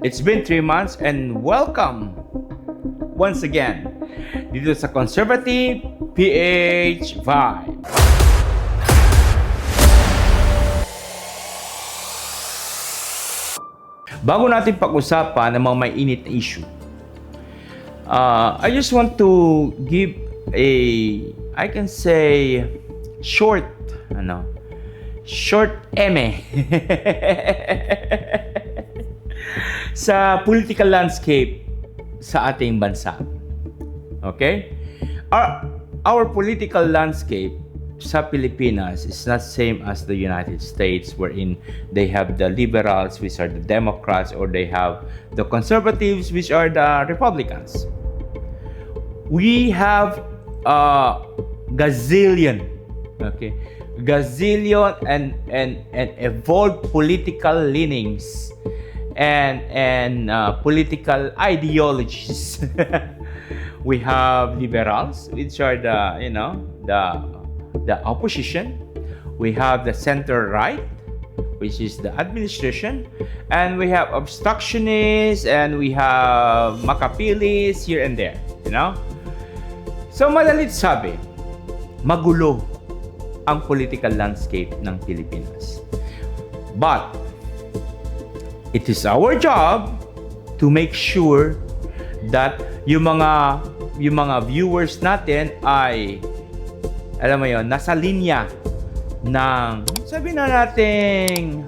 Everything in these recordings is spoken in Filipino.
It's been 3 months and welcome once again dito sa Conservative PH Vibe. Bago natin pag-usapan ang mga may init na issue, I just want to give I can say, short eme sa political landscape sa ating bansa. Okay? Our political landscape sa Pilipinas is not same as the United States, wherein they have the liberals, which are the Democrats, or they have the conservatives, which are the Republicans. We have gazillion and evolved political leanings and political ideologies. We have liberals, which are the opposition. We have the center right, which is the administration, and we have obstructionists, and we have makapilis here and there, So madalit sabi, magulo ang political landscape ng Pilipinas. But it is our job to make sure that yung mga viewers natin ay, alam mo yon, nasa linya ng, sabi na nating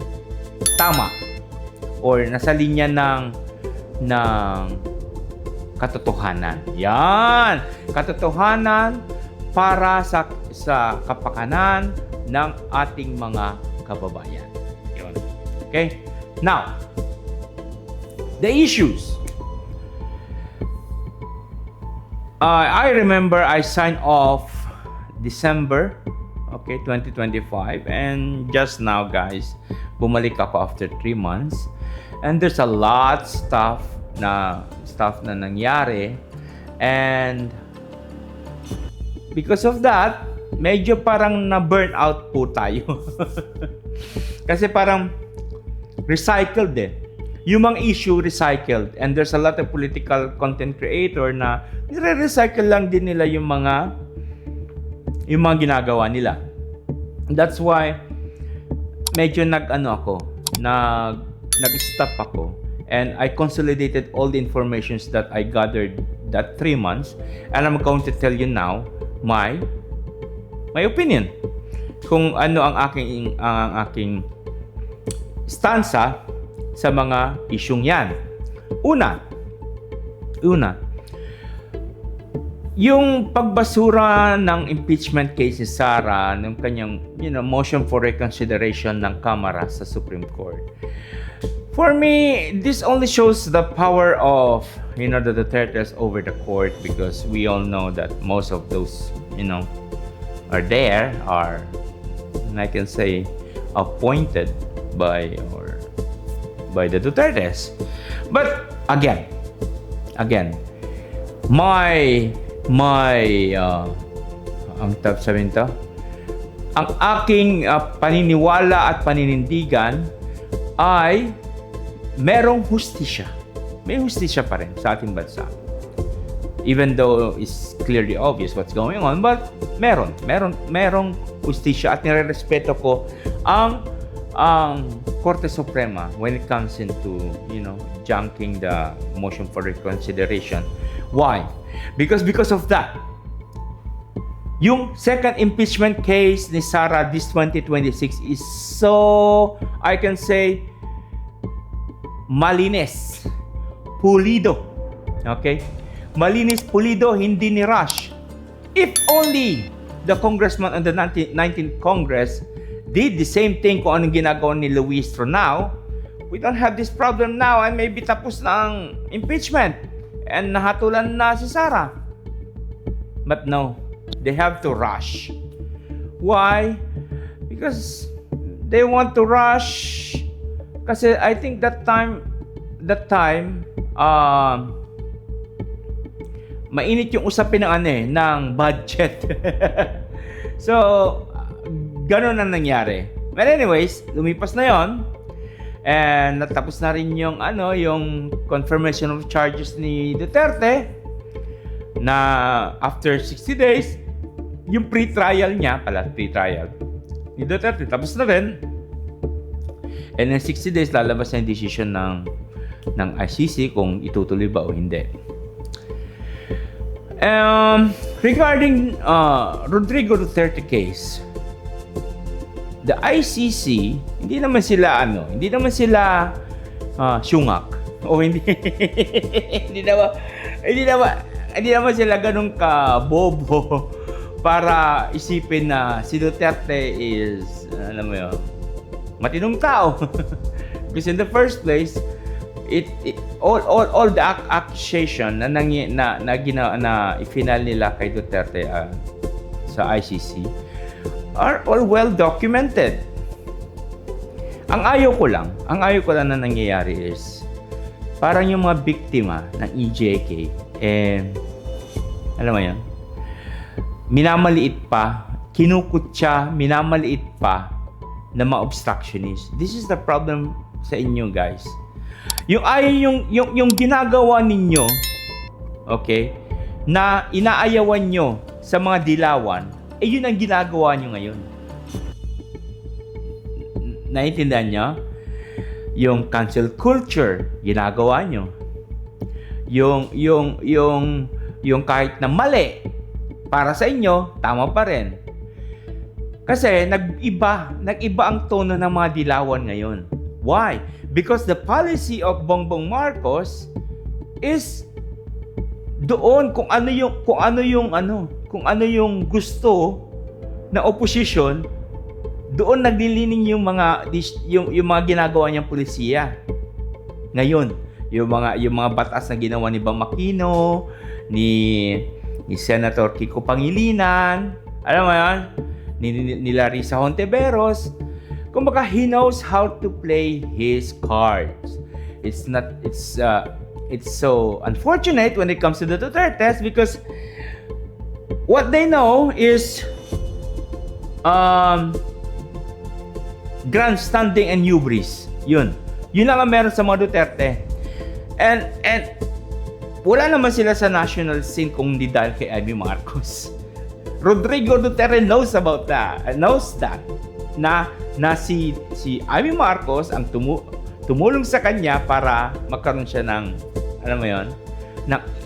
tama, or nasa linya ng katotohanan. Yan! Katotohanan para sa kapakanan ng ating mga kababayan. Yun. Okay? Now, the issues. I remember I signed off December 2025, and just now, guys, bumalik ako after 3 months, and there's a lot stuff na nangyari, and because of that, medyo parang na-burn out po tayo. Kasi parang recycled yung mga issue recycled, and there's a lot of political content creator na nire-recycle lang din nila yung mga ginagawa nila. That's why medyo nag-stop ako, and I consolidated all the informations that I gathered that 3 months, and I'm going to tell you now my opinion kung ano ang aking stanza sa mga isyung yan. Una, yung pagbasura ng impeachment case ni Sara, ng kanyang motion for reconsideration ng Kamara sa Supreme Court. For me, this only shows the power of the Dutertes over the court, because we all know that most of those are and I can say appointed by the Dutertes. But again, ang aking paniniwala at paninindigan ay merong hustisya. May hustisya pa rin sa ating bansa. Even though it's clearly obvious what's going on, but merong hustisya, at nirerespeto ko ang Korte Suprema when it comes into junking the motion for reconsideration. Why? Because of that, yung second impeachment case ni Sara this 2026 is so, I can say, malinis, pulido. Okay? Malinis, pulido, hindi ni rush. If only the congressman on the 19th Congress did the same thing kung anong ginagawa ni Luis Tronao, we don't have this problem now, and maybe tapos na ang impeachment and nahatulan na si Sara. But no, they have to rush. Why? Because they want to rush. Kasi I think that time mainit yung usapin ng budget. So, ganun ang nangyari. But anyways, lumipas na yon. And natapos na rin yung yung confirmation of charges ni Duterte na after 60 days yung pre-trial niya ni Duterte tapos na rin. And in 60 days lalabas na yung decision ng ICC kung itutuloy ba o hindi. Regarding Rodrigo Duterte case, the ICC hindi naman sila syungak o hindi hindi naman sila ganun ka bobo para isipin na si Duterte is matinong tao. Because in the first place, all the accusation na ifinal nila kay Duterte sa ICC are all well documented. Ang ayaw ko lang na nangyayari is parang yung mga biktima ng EJK alam mo yan, minamaliit pa, minamaliit pa na mga obstructionist. This is the problem sa inyo, guys. Yung ginagawa ninyo, okay, na inaayawan nyo sa mga dilawan, yun ang ginagawa nyo ngayon. Naiintindihan nyo? Yung cancel culture, ginagawa nyo. Yung kahit na mali, para sa inyo, tama pa rin. Kasi nag-iba ang tono ng mga dilawan ngayon. Why? Because the policy of Bongbong Marcos is doon kung ano yung gusto na opposition, doon naglilining yung mga ginagawa niyang polisiya. Ngayon, yung mga batas na ginawa ni Bang Aquino, ni Senator Kiko Pangilinan, alam mo yan, ni Larissa Hontiveros. Kumbaga, he knows how to play his cards. It's so unfortunate when it comes to the Dutertes because what they know is grandstanding and hubris. Yun lang ang meron sa mga Duterte. And wala naman sila sa national scene kung hindi dahil kay Amy Marcos. Rodrigo Duterte knows that na si Amy Marcos ang tumulong sa kanya para magkaroon siya ng alam mo yon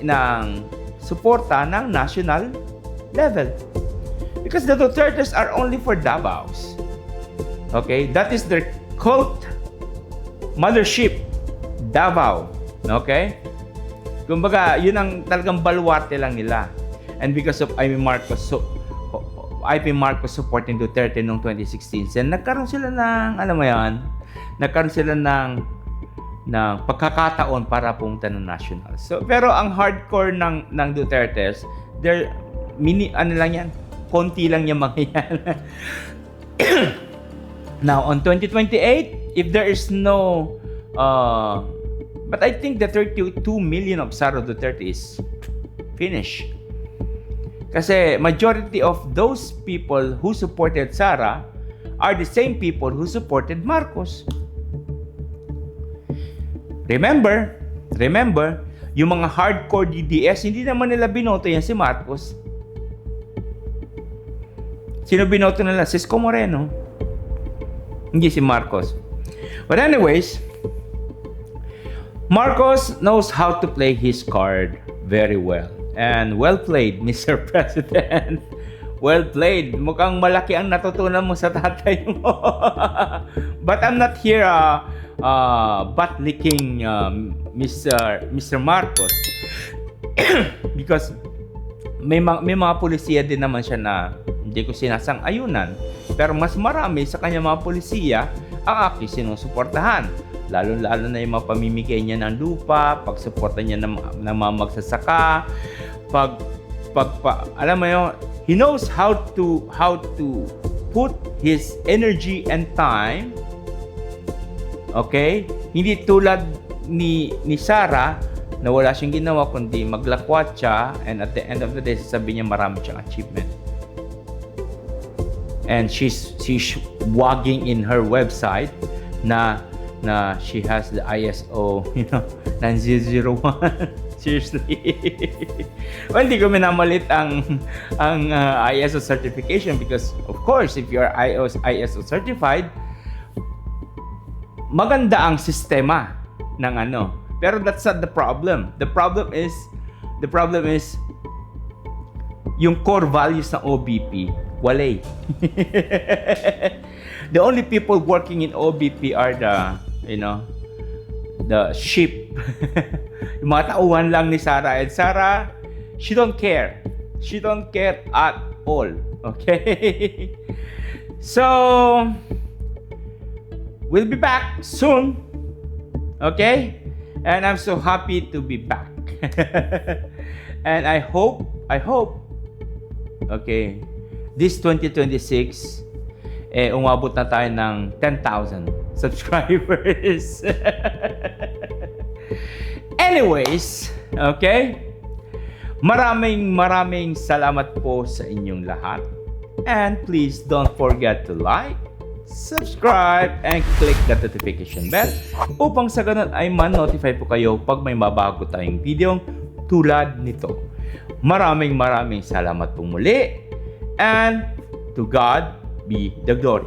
ng suporta ng national level. Because the Dutertes are only for Davaos. Okay? That is their cult mothership, Davao. Okay? Kumbaga, yun ang talagang baluarte lang nila. And because of Amy Marcos supporting Duterte noong 2016, nagkaroon sila ng, alam mo yan, ng pagkakataon para pumunta ng national. So, pero ang hardcore ng Dutertes, they're konti lang yung mga yan. Now, on 2028, if there is no but I think the 32 million of Sara Duterte is finished. Kasi majority of those people who supported Sara are the same people who supported Marcos. Remember, yung mga hardcore DDS, hindi naman nila binoto yan si Marcos. Sino binoto nila? Si Isko Moreno. Hindi si Marcos. But anyways, Marcos knows how to play his card very well. And well played, Mr. President. Well played. Mukhang malaki ang natutunan mo sa tatay mo. But I'm not here butt-licking Mr. Marcos. Because may mga pulisiya din naman siya na hindi ko sinasang-ayunan. Pero mas marami sa kanya mga pulisiya ang aking sinusuportahan. Lalo-lalo na yung mga pamimigay niya ng lupa, pagsuporta niya ng mga magsasaka, alam mo yun, he knows how to put his energy and time, okay? Hindi tulad ni Sara na wala siyang ginawa kundi maglakwat siya, and at the end of the day, sasabihin niya marami siyang achievement. And she's wagging in her website na na she has the ISO, 9001. Seriously. Well, hindi ko minamalit ang ISO certification because, of course, if you are ISO certified, maganda ang sistema ng ano. Pero that's not the problem. The problem is yung core values ng OBP, wala. The only people working in OBP are the sheep. Yung mga tauhan lang ni Sarah. And Sarah, she don't care. She don't care at all. Okay? So, we'll be back soon. Okay? And I'm so happy to be back. And I hope, okay, this 2026, umabot na tayo ng 10,000 subscribers. Anyways, okay? Maraming salamat po sa inyong lahat. And please don't forget to like, subscribe, and click the notification bell upang sa ganun ay man-notify po kayo pag may mabago tayong video tulad nito. Maraming salamat po muli. And to God be the glory.